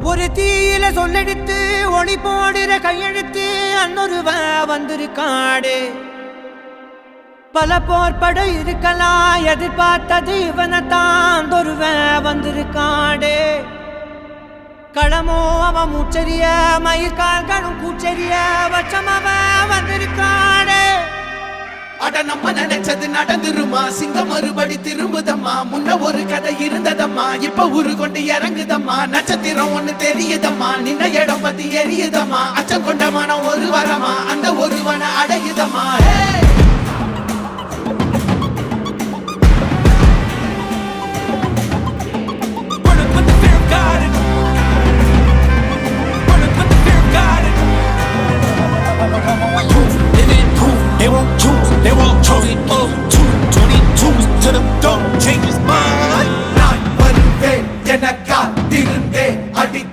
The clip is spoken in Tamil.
ஒரு தீயில சொல்லெடுத்து ஒளி போடுற கையெழுத்து அன்னொருவ வந்திருக்காடு. பல போர்பட இருக்கலாம் எதிர்பார்த்தது இவனைத்தான் ஒருவ வந்திருக்காடு. களமோ அவன் மூச்சரிய மயிர்கால்களும் கூச்சரிய வச்சம் அவன் வந்திருக்காடு. அட நம்ம நினைச்சது நடந்துருமா, சிங்கம் மறுபடி திரும்புதம்மா. முன்ன ஒரு கதை இருந்ததம்மா, இப்ப உரு கொண்டு இறங்குதம்மா. நட்சத்திரம் ஒண்ணு தெரியுதம்மா, நின்ன இடம் பத்தி எரியுதம்மா. அச்சம் கொண்ட மனம் ஒரு வரமா, அந்த ஒருவனை அடையுதம்மா.